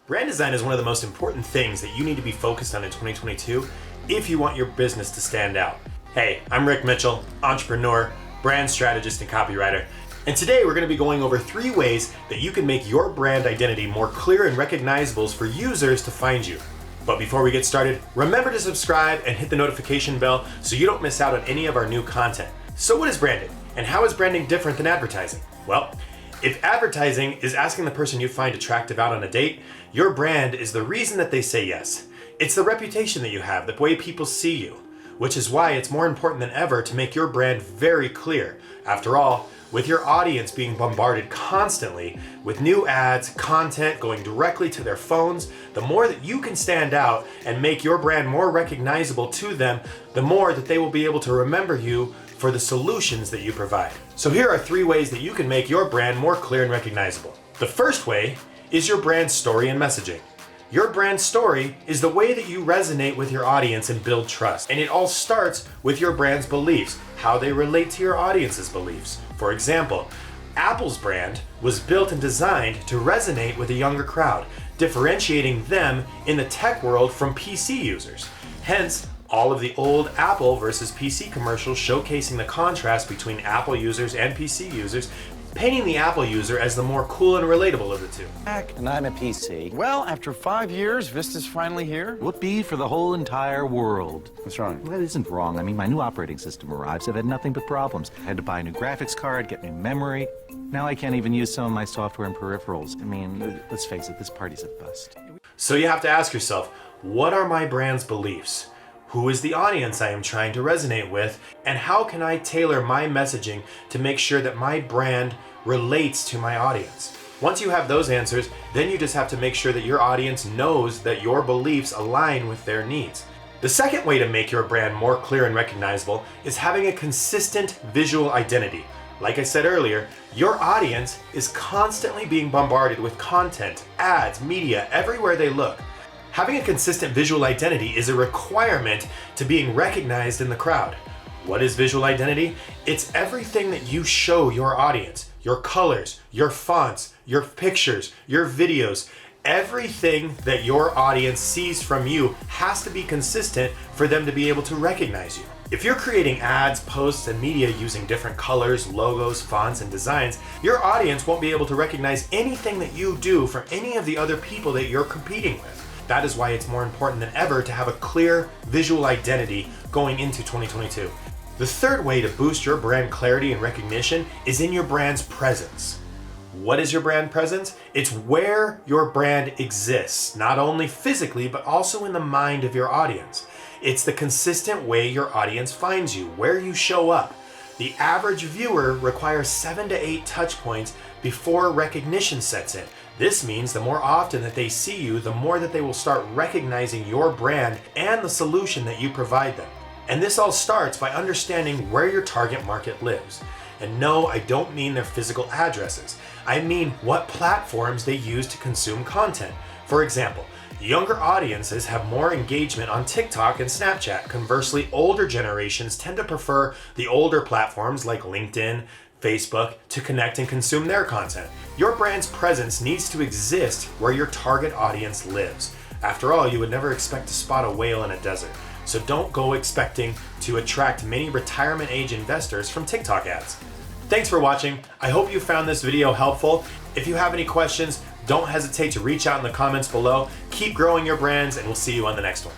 Brand design is one of the most important things that you need to be focused on in 2022 if you want your business to stand out. Hey, I'm Rick Mitchell, entrepreneur, brand strategist, and copywriter. And today we're going to be going over 3 ways that you can make your brand identity more clear and recognizable for users to find you. But before we get started, remember to subscribe and hit the notification bell so you don't miss out on any of our new content. So what is branding? And how is branding different than advertising? Well, if advertising is asking the person you find attractive out on a date, your brand is the reason that they say yes. It's the reputation that you have, the way people see you, which is why it's more important than ever to make your brand very clear. After all, with your audience being bombarded constantly with new ads, content going directly to their phones, the more that you can stand out and make your brand more recognizable to them, the more that they will be able to remember you for the solutions that you provide. So here are 3 ways that you can make your brand more clear and recognizable. The first way is your brand story and messaging. Your brand story is the way that you resonate with your audience and build trust. And it all starts with your brand's beliefs, how they relate to your audience's beliefs. For example, Apple's brand was built and designed to resonate with a younger crowd, differentiating them in the tech world from PC users. Hence, all of the old Apple versus PC commercials showcasing the contrast between Apple users and PC users, painting the Apple user as the more cool and relatable of the two. And I'm a PC. Well, after 5 years, Vista's finally here. Whoopee for the whole entire world. What's wrong? Well, that isn't wrong. I mean, my new operating system arrives. I've had nothing but problems. I had to buy a new graphics card, get new memory. Now I can't even use some of my software and peripherals. I mean, let's face it, this party's a bust. So you have to ask yourself, what are my brand's beliefs? Who is the audience I am trying to resonate with? And how can I tailor my messaging to make sure that my brand relates to my audience? Once you have those answers, then you just have to make sure that your audience knows that your beliefs align with their needs. The second way to make your brand more clear and recognizable is having a consistent visual identity. Like I said earlier, your audience is constantly being bombarded with content, ads, media, everywhere they look. Having a consistent visual identity is a requirement to being recognized in the crowd. What is visual identity? It's everything that you show your audience. Your colors, your fonts, your pictures, your videos. Everything that your audience sees from you has to be consistent for them to be able to recognize you. If you're creating ads, posts, and media using different colors, logos, fonts, and designs, your audience won't be able to recognize anything that you do from any of the other people that you're competing with. That is why it's more important than ever to have a clear visual identity going into 2022. The third way to boost your brand clarity and recognition is in your brand's presence. What is your brand presence? It's where your brand exists, not only physically, but also in the mind of your audience. It's the consistent way your audience finds you, where you show up. The average viewer requires 7 to 8 touch points before recognition sets in. This means the more often that they see you, the more that they will start recognizing your brand and the solution that you provide them. And this all starts by understanding where your target market lives. And no, I don't mean their physical addresses. I mean what platforms they use to consume content. For example, younger audiences have more engagement on TikTok and Snapchat. Conversely, older generations tend to prefer the older platforms like LinkedIn, Facebook to connect and consume their content. Your brand's presence needs to exist where your target audience lives. After all, you would never expect to spot a whale in a desert. So don't go expecting to attract many retirement age investors from TikTok ads. Thanks for watching. I hope you found this video helpful. If you have any questions, don't hesitate to reach out in the comments below. Keep growing your brands, and we'll see you on the next one.